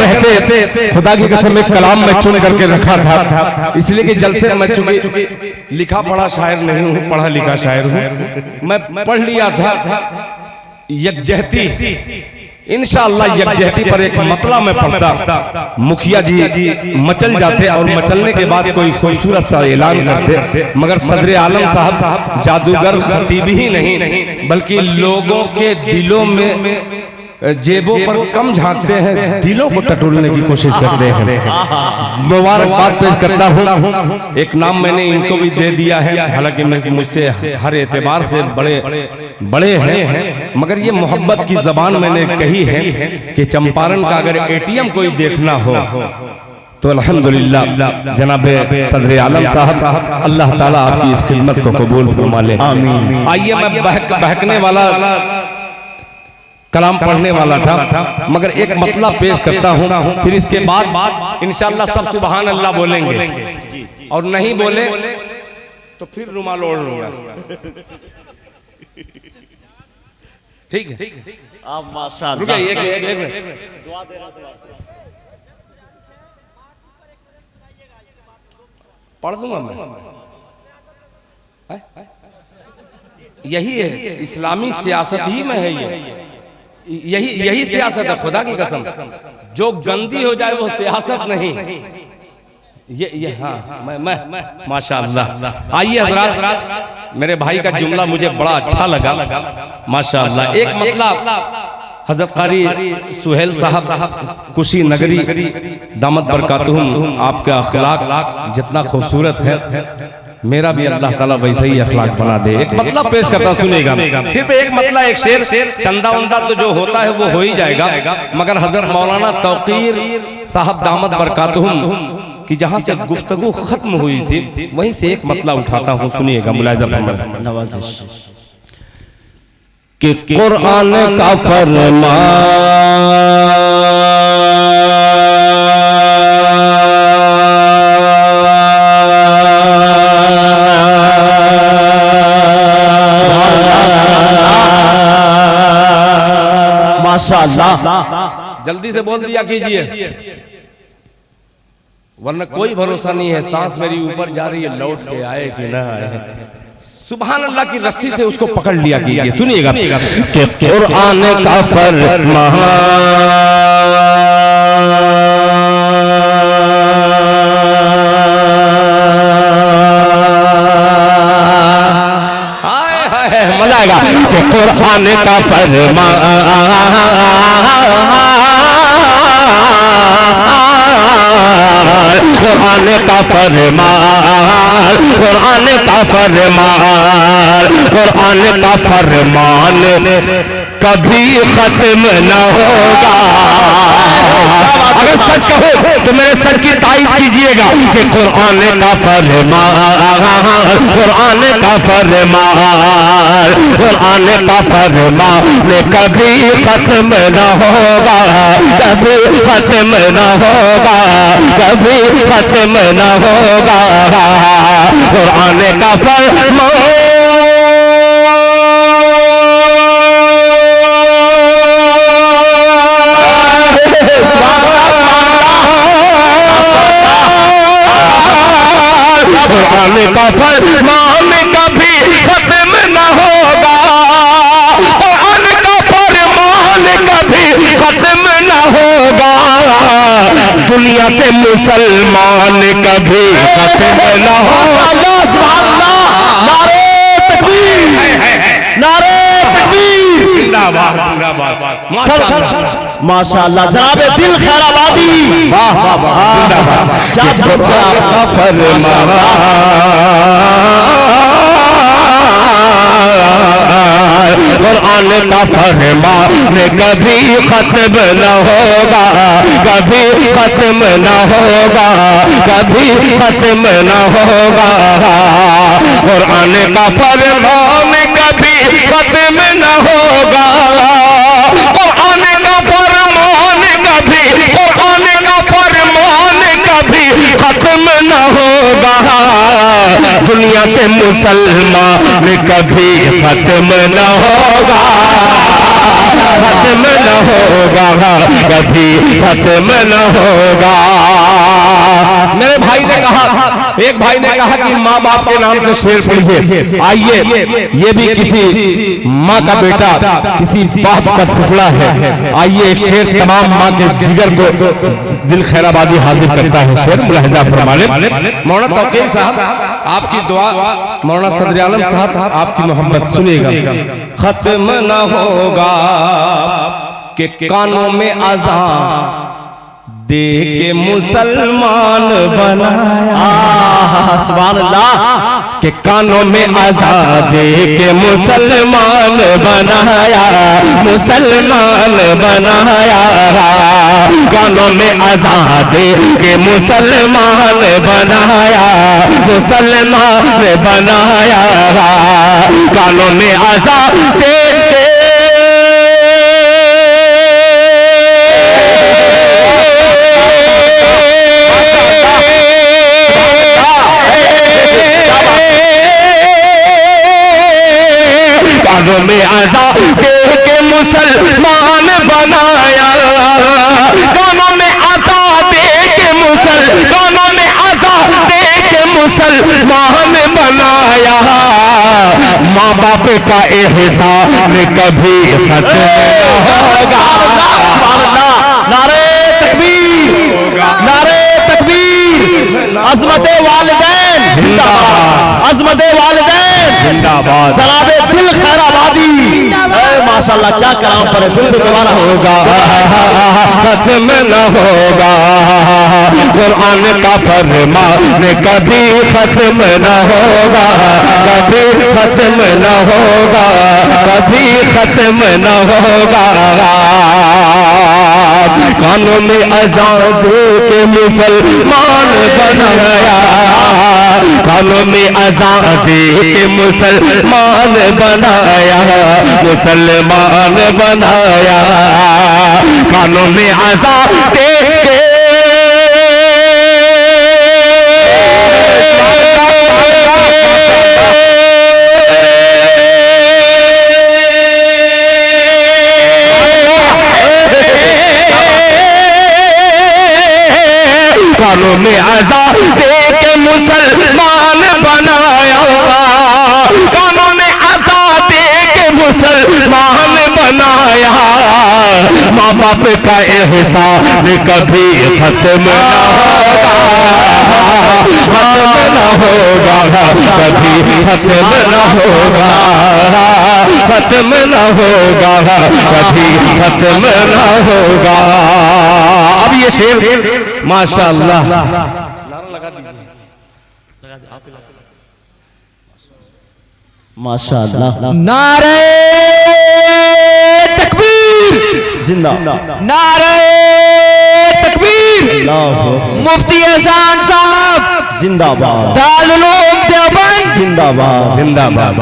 रहते खुदा की कसम एक कलाम में चुन करके रखा था, इसलिए कि जलसे मैं चूंकि लिखा पढ़ा शायर नहीं हूँ, पढ़ा लिखा शायर हूँ। मैं पढ़ लिया था यकजहती, इंशाअल्लाह यकजहती पर एक मतला में पढ़ता, मुखिया जी मचल जाते और मचलने के बाद कोई खूबसूरत सा ऐलान करते, मगर सदर आलम साहब जादूगर खतीब ही नहीं बल्कि लोगों के दिलों में जेबों पर कम झांकते हैं, दिलों को टटोलने की कोशिश करते हैं। मुबारकबाद पेश करता हूँ। एक नाम मैंने इनको भी दे दिया है, हालांकि मुझसे हर एतबार से बड़े हैं, मगर ये मोहब्बत की जबान मैंने कही है कि चंपारण का अगर एटीएम कोई देखना हो तो अल्हम्दुलिल्लाह जनाब सदर आलम साहब, अल्लाह ताला आपकी इस खिदमत को कबूल फरमा ले, आमीन। आइए, मैं बहकने वाला कलाम पढ़ने वाला था, मगर एक मतला पेश करता हूँ, फिर इसके बाद इंशाअल्लाह सब सुबहान अल्लाह बोलेंगे, और नहीं बोले तो फिर रुमाल ओढ़ लूंगा। ठीक है? आप माशाअल्लाह। एक मिनट दुआ दे रहा है, पढ़ दूंगा मैं। यही है इस्लामी सियासत ही में है, यही सियासत है, खुदा की कसम। जो गंदी हो जाए वो सियासत नहीं, ये हाँ मैं माशाअल्लाह। आइए हजरात, मेरे भाई का जुमला मुझे बड़ा अच्छा लगा माशाअल्लाह। एक मतलब हजरत कारी सुहेल साहब कुशी नगरी दामत बरकातुहुम, आपका अखलाक जितना खूबसूरत है, मेरा भी अल्लाह ताला वैसे ही अखलाक बना दे। एक मतलब पेश करता, सुनेगा, सिर्फ एक मतलब, एक शेर, चंदा वंदा तो जो होता है वो हो ही जाएगा, मगर हजरत मौलाना तौकीर साहब दामत बरकातुहुम कि जहाँ से गुफ्तगू खत्म हुई थी वहीं से एक मतलब उठाता हूँ, सुनिएगा मुलाहिजा फरमाइए। नवाजिश कि कुरान का फरमान माशाअल्लाह। जल्दी से बोल दिया कीजिए, वरना कोई भरोसा नहीं है, सांस मेरी ऊपर जा रही है, लौट के आए कि ना आए। सुभान अल्लाह की रस्सी से उसको पकड़ लिया कीजिए, सुनिएगा कि कुरान का फरमान मजा आएगा कि कुरान का फरमान, कुरान का फरमान, कुरान का फरमान, कुरान का फरमान कभी खत्म न होगा। अगर सच कहो तो मेरे सच की तारीफ कीजिएगा कि कुरान का फरमान, कुरान का फरमान, कुरान का फरमान कभी खत्म न होगा, कभी खत्म न होगा, कभी खत्म न होगा। कुरान का फरमान का फरमान कभी खत्म न होगा, कुरान का फरमान कभी खत्म न होगा। दुनिया से मुसलमान कभी खत्म न होगा। नारे तकबीर, नारे तकबीर, जिंदाबाद जिंदाबाद माशाअल्लाह। जनाब दिल खैराबादी, वाह वाह वाह, जिंदाबाद। क्या कुरान का फरमान कभी खत्म न होगा, कभी खत्म न होगा, कभी खत्म न होगा। कुरान का फरमान कभी खत्म न होगा, कुरान का फरमान कभी, कुरान का फरमान कभी खत्म न होगा। दुनिया से मुसलमान कभी खत्म न होगा। खत्म न होगा, कभी खत्म न होगा। मेरे भाई ने कहा, एक भाई ने कहा कि माँ बाप के नाम से शेर पढ़िए। आइए, ये भी किसी माँ का बेटा, किसी बाप का टुकड़ा है। आइए एक शेर तमाम माँ के जिगर को दिल खैराबादी हाजिर करता है। शेर मुलाहिजा फरमाने मौलाना तौकीर साहब, आपकी दुआ, मौलाना सदर आलम साहब आपकी मोहब्बत सुनिएगा। खत्म न होगा कि कानों में अज़ान दे के मुसलमान बनाया, सुभान अल्लाह, के कानों में अज़ान दे के मुसलमान बनाया, मुसलमान बनाया, कानों में अज़ान दे के मुसलमान बनाया, मुसलमान बनाया, कानों में अज़ान दे के कानों में अज़ान दे के मुसलमान बनाया, कानों में अज़ान दे के कानों में अज़ान दे के मुसलमान बनाया। माँ बाप का एहसान कभी खत्म न होगा। नारे तकबीर, नारे तकबीर, अज़मते वालिदैन जिंदाबाद, अज़मते वालिदैन जिंदाबाद, सलाबे दिल खैराबादी। माशाल्लाह, क्या कलाम पर है, फिर से दोबारा होगा, खत्म न होगा, कुरान का फरमान कभी खत्म न होगा, कभी खत्म न होगा, कभी खत्म न होगा। कानों में अज़ान दे के मुसलमान बनाया, कानों में अज़ान दे के मुसलमान बनाया, मुसलमान बनाया, कानों में अज़ान दे के कानों में अज़ान दे के मुसलमान बनाया, कानों में अज़ान दे के मुसलमान बनाया। माँ बाप का एहसान कभी खत्म न होगा, कभी खत्म न होगा, खत्म न होगा, कभी खत्म न होगा। अब ये शेर माशाअल्लाह माशाअल्लाह, नारे तकबीर, जिंदा, नारे तकबीर, अल्लाह मुफ्ती एहसान साहब जिंदाबाद, दारुल उलूम देवबंद जिंदाबाद, जिंदाबाद,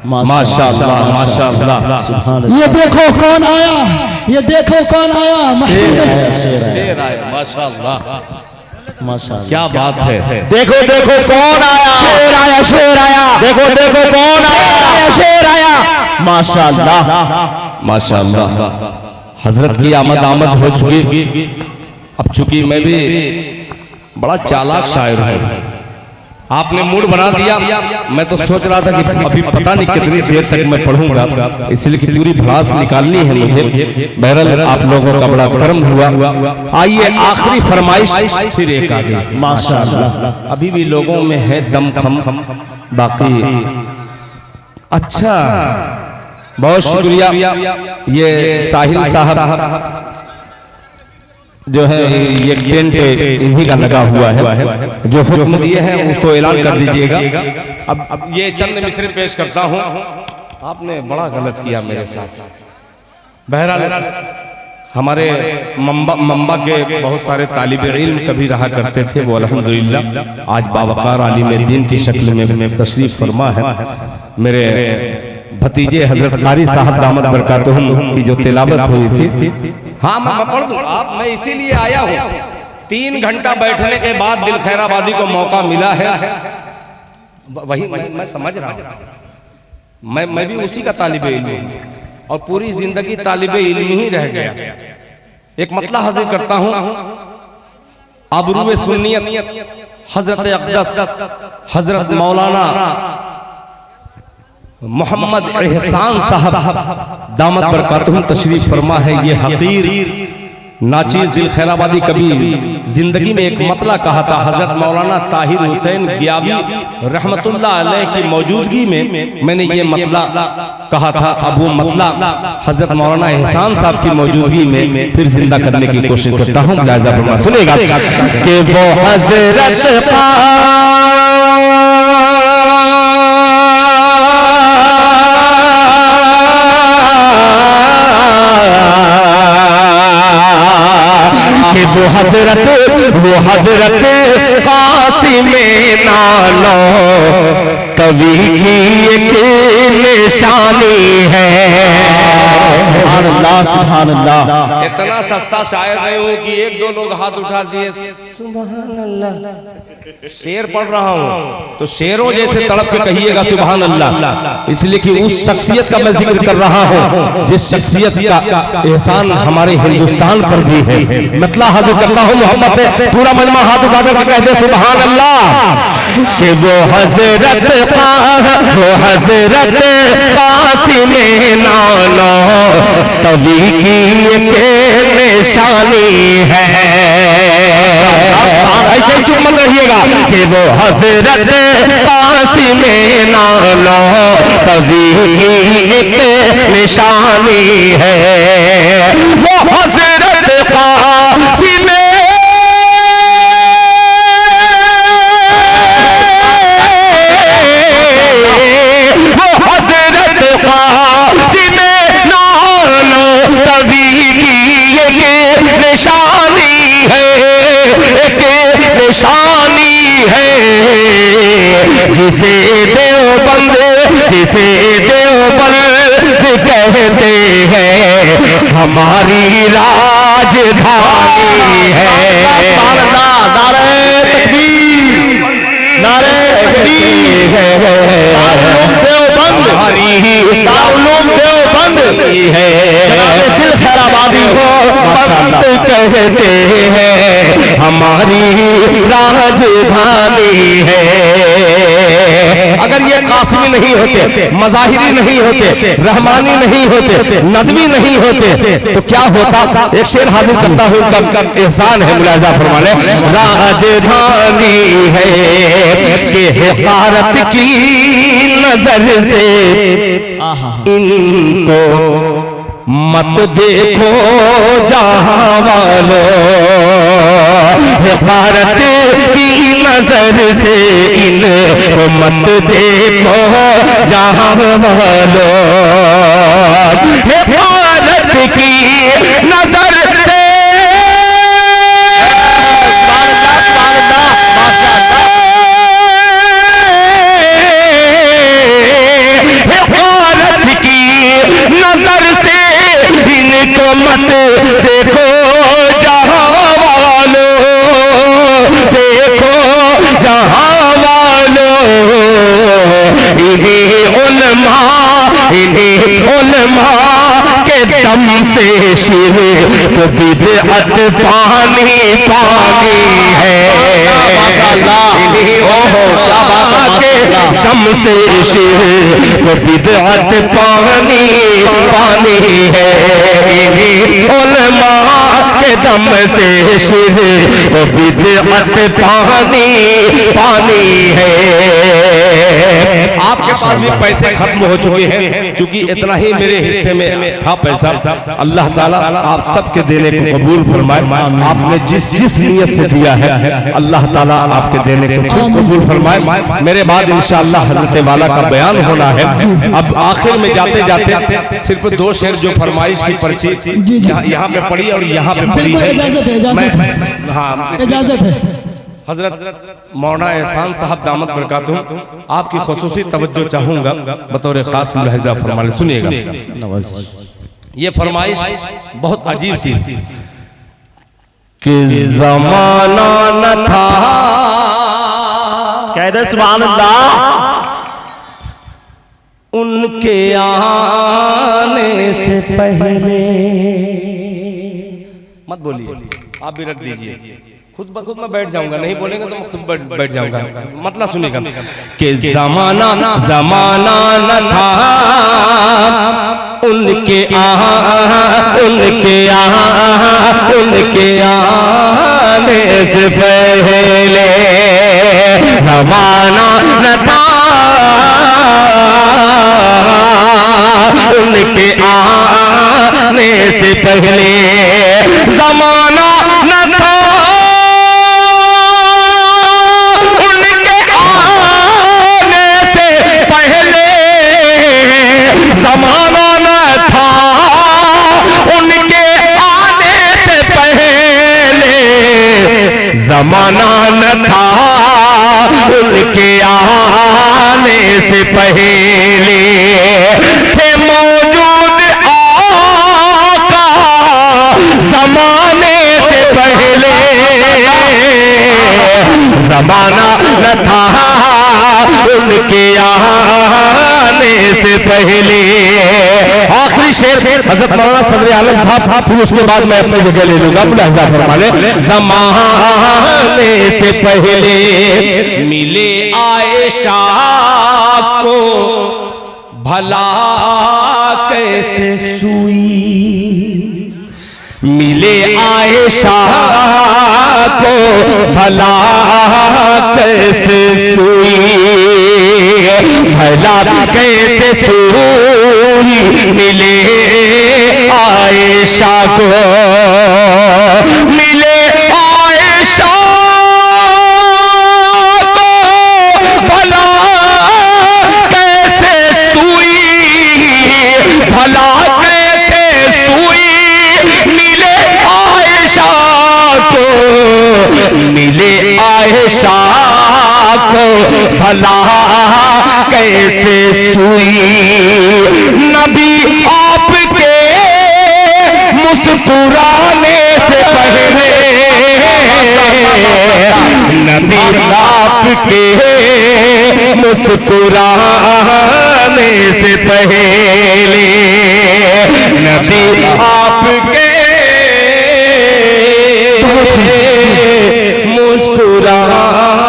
माशाअल्लाह, माशाअल्लाह, सुभान अल्लाह। ये देखो कौन आया, ये देखो कौन आया, शेर आया, शेर आया, शेर आए, माशाअल्लाह, माशाअल्लाह, क्या बात है। देखो देखो कौन आया, शेर आया, शेर आया, देखो देखो कौन आया, शेर आया, माशाअल्लाह, माशाअल्लाह। हजरत की आमद हो चुकी। अब चूंकि मैं भी बड़ा चालाक शायर हूँ, आपने मूड बना दिया। मैं तो सोच रहा था कि अभी पता नहीं कितनी देर तक मैं पढ़ूंगा, इसलिए कि पूरी भड़ास निकालनी है मुझे। बहरहाल आप लोगों का बड़ा कर्म हुआ। आइए आखिरी फरमाइश फिर एक आ गई, माशाअल्लाह। अभी भी लोगों में है दमखम बाकी। अच्छा, बहुत शुक्रिया। ये साहिल साहब जो है, ये टेंट इन्हीं का लगा हुआ है, जो हुक्म दिए हैं उसको ऐलान कर दीजिएगा। अब ये चंद मिसरे पेश करता हूँ। आपने बड़ा गलत किया मेरे साथ। बहरहाल हमारे मंबा के बहुत सारे तालिबे इल्म कभी रहा करते थे, वो अल्हम्दुलिल्लाह आज बावकार आलिम दीन की शक्ल में तशरीफ फरमा है। मेरे भतीजे हजरत कारी साहब दामद बरकातुहुम की जो तिलावत हुई थी, हाँ मैं पढ़ दूँ आप, मैं इसीलिए आया हूँ। 3 घंटा बैठने के बाद दिल खैराबादी को मौका मिला है, वही मैं समझ रहा हूँ। मैं भी उसी का तालिबे इल्म हूँ। और पूरी जिंदगी तालिबे इल्म ही रह गया। एक मतला हाजिर करता हूं, आबरूए सुन्नियत हजरत अक़दस हजरत मौलाना मोहम्मद एहसान साहब दामत बरकातहुम तशरीफ फरमा है। ये हकीर नाचीज दिल खैराबादी कभी जिंदगी में एक मतला कहा था। हजरत मौलाना ताहिर हुसैन गियावी रहमतुल्लाह अलैह की मौजूदगी में मैंने ये मतला कहा था। अब वो मतला हजरत मौलाना एहसान साहब की मौजूदगी में फिर जिंदा करने की कोशिश करता हूँ। मुलाहिजा फरमा सुनेगा कि वो हजरत वो हजरत कासिम नानो कवि की एक निशानी है। सुभान अल्लाह सुभान अल्लाह। इतना सस्ता शायर नहीं हूं कि एक दो लोग हाथ उठा दिए सुभान अल्लाह। शेर पढ़ रहा हूं तो शेरों जैसे तड़प के कहिएगा सुभान अल्लाह, इसलिए कि उस शख्सियत का मैं जिक्र कर रहा हूं जिस शख्सियत का एहसान हमारे हिंदुस्तान पर भी है। मतला हाजिर करता हूं मोहब्बत से, पूरा मजमा हाथ उठाकर कह दे सुभान अल्लाह। कि वो हजरत कासिम नानो कवि की एक निशानी है। ऐसे चुप मत रहिएगा कि वो हजरत कासिम नानो कवि की एक निशानी है। वो हजरत कासिम निशानी है, एक निशानी है। जिसे देवबंद कहते हैं हमारी राजधानी है। नारे तकबीर नारे तकबीर देवबंद देवबंद है। दिल खैराबादी हो कहते हैं हमारी राजधानी है। अगर ये कासिमी नहीं होते, मज़ाहिरी नहीं होते, रहमानी नहीं होते, नदवी नहीं होते तो क्या होता। एक शेर हाजिर करता हूँ, कब एहसान है मुलाहिजा फरमा ले। राजधानी है कि हिकारत की नजर से इनको मत देखो जहां वालों। हिकारत की नजर से इनको मत देखो जहां वालों। हिकारत की नजर से इनको मत देखो जहां वालों, देखो जहां वालों। इन्हीं उलमा के दम से शिर को बिदअत पानी पानी है। दम से शिर को बिदअत पानी पानी है। इन्हीं उलमा के दम से शिर को बिदअत पानी पानी है। आपके पास भी पैसे खत्म हो चुके हैं, क्योंकि इतना ही मेरे हिस्से में था पैसा। अल्लाह ताला आप सबके देने को कबूल फरमाए। आपने जिस जिस नियत से दिया है अल्लाह ताला आपके देने को खूब कबूल फरमाए। मेरे बाद इंशाअल्लाह हजरत वाला का बयान होना है। अब आखिर में जाते जाते सिर्फ दो शेर जो फरमाइश की पर्ची यहाँ पे पड़ी और यहाँ पे पड़ी है। हाँ इजाजत है। हजरत मौलाना एहसान साहब दामत बरकातहुम आपकी खुसूसी तवज्जो चाहूंगा बतौर खास मुलाहिजा फरमाने सुनिएगा। ये फरमाइश बहुत अजीब थी कि जमाना न था। कह दे सुभान अल्लाह। उनके आने से पहले। मत बोलिए, आप भी रख दीजिए, खुद ब खुद मैं बैठ जाऊंगा, नहीं बोलेंगे तो मैं खुद बैठ जाऊंगा। मतलब सुनिएगा कि जमाना न था उनके आने से पहले। जमाना न था उनके आने से पहले। जमाना न था उनके आने से पहले। जमाना न था उनके आने से पहले। जमाना न था उनके आने से पहले। थे मौजूद आका जमाने से पहले। जमाना न था उनके आने से पहले। आखिरी शेर हज़रत मौलाना सदर आलम साहब, फिर उसके बाद मैं अपनी जगह ले लूंगा। मुलाहिजा फरमाने, ज़माने से पहले मिले आयशा को भला कैसे सुई। मिले आयशा को भला कैसे सुई। भला कैसे सुई मिले आयशा को। मिले आयशा को भला कैसे सुई। भला कैसे सुई मिले आयशा को। मिले आयशा को भला कैसे सुई। नबी आपके मुस्कुराने से पहले। नबी आपके मुस्कुराने से पहले। नबी आपके मुस्कुराने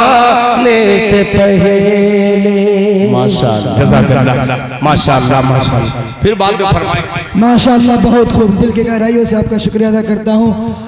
से पहले। माशाअल्लाह, जज़ाकल्लाह, माशाअल्लाह, माशाअल्लाह। फिर बाद में फरमाए। माशाअल्लाह, बहुत खूब। दिल की गहराइयों से आपका शुक्रिया अदा करता हूँ।